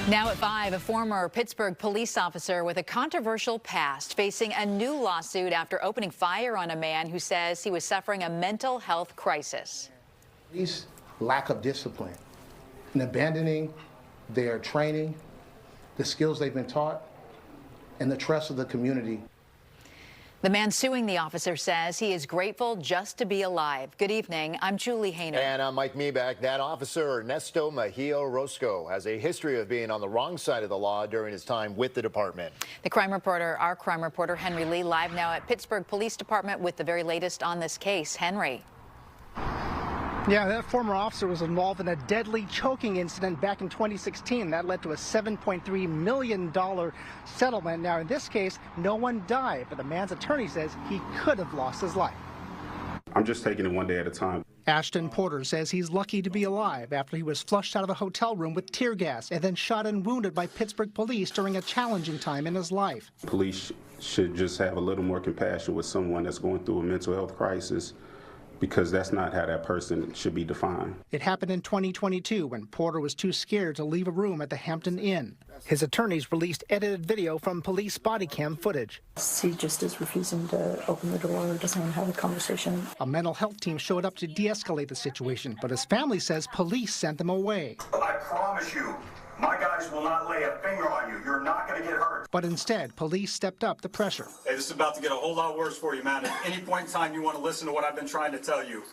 Now at 5, a former Pittsburgh police officer with a controversial past facing a new lawsuit after opening fire on a man who says he was suffering a mental health crisis. Police lack of discipline and abandoning their training, the skills they've been taught, and the trust of the community. The man suing the officer says he is grateful just to be alive. Good evening. I'm Julie Hayner. And I'm Mike Meeback. That officer, Ernesto Mejia Orozco, has a history of being on the wrong side of the law during his time with the department. Our crime reporter, Henry Lee, live now at Pittsburgh Police Department with the very latest on this case. Henry. Yeah, that former officer was involved in a deadly choking incident back in 2016. That led to a $7.3 million settlement. Now, in this case, no one died, but the man's attorney says he could have lost his life. I'm just taking it one day at a time. Ashton Porter says he's lucky to be alive after he was flushed out of a hotel room with tear gas and then shot and wounded by Pittsburgh police during a challenging time in his life. Police should just have a little more compassion with someone that's going through a mental health crisis, because that's not how that person should be defined. It happened in 2022 when Porter was too scared to leave a room at the Hampton Inn. His attorneys released edited video from police body cam footage. He just is refusing to open the door, doesn't want to have a conversation. A mental health team showed up to de-escalate the situation, but his family says police sent them away. I promise you, my guys will not lay a finger on you. You're not going to get hurt. But instead, police stepped up the pressure. Hey, this is about to get a whole lot worse for you, man. At any point in time you want to listen to what I've been trying to tell you,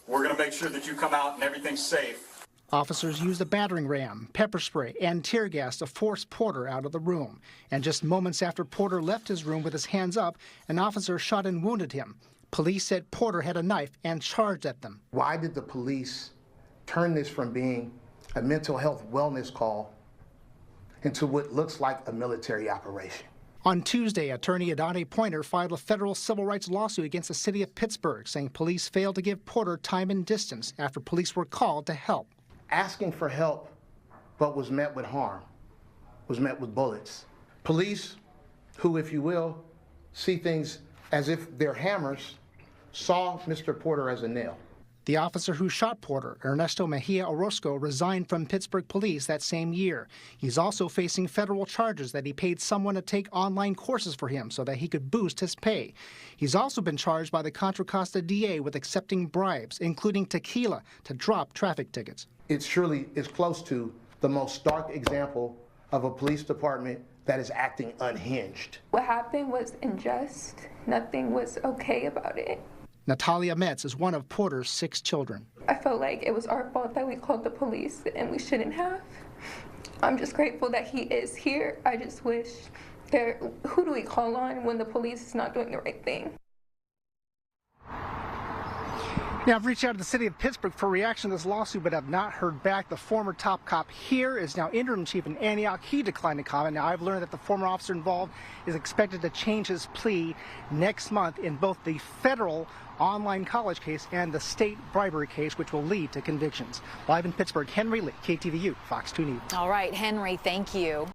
we're going to make sure that you come out and everything's safe. Officers used a battering ram, pepper spray, and tear gas to force Porter out of the room. And just moments after Porter left his room with his hands up, an officer shot and wounded him. Police said Porter had a knife and charged at them. Why did the police turn this from being a mental health wellness call into what looks like a military operation? On Tuesday, attorney Adanté Pointer filed a federal civil rights lawsuit against the city of Pittsburgh, saying police failed to give Porter time and distance after police were called to help. Asking for help, but was met with harm, was met with bullets. Police, who, if you will, see things as if they're hammers, saw Mr. Porter as a nail. The officer who shot Porter, Ernesto Mejia Orozco, resigned from Pittsburgh police that same year. He's also facing federal charges that he paid someone to take online courses for him so that he could boost his pay. He's also been charged by the Contra Costa DA with accepting bribes, including tequila, to drop traffic tickets. It surely is close to the most stark example of a police department that is acting unhinged. What happened was unjust. Nothing was okay about it. Natalia Metz is one of Porter's 6 children. I felt like it was our fault that we called the police and we shouldn't have. I'm just grateful that he is here. I just wish who do we call on when the police is not doing the right thing? Now, I've reached out to the city of Pittsburgh for reaction to this lawsuit, but have not heard back. The former top cop here is now interim chief in Antioch. He declined to comment. Now, I've learned that the former officer involved is expected to change his plea next month in both the federal online college case and the state bribery case, which will lead to convictions. Live in Pittsburgh, Henry Lee, KTVU, Fox 2 News. All right, Henry, thank you.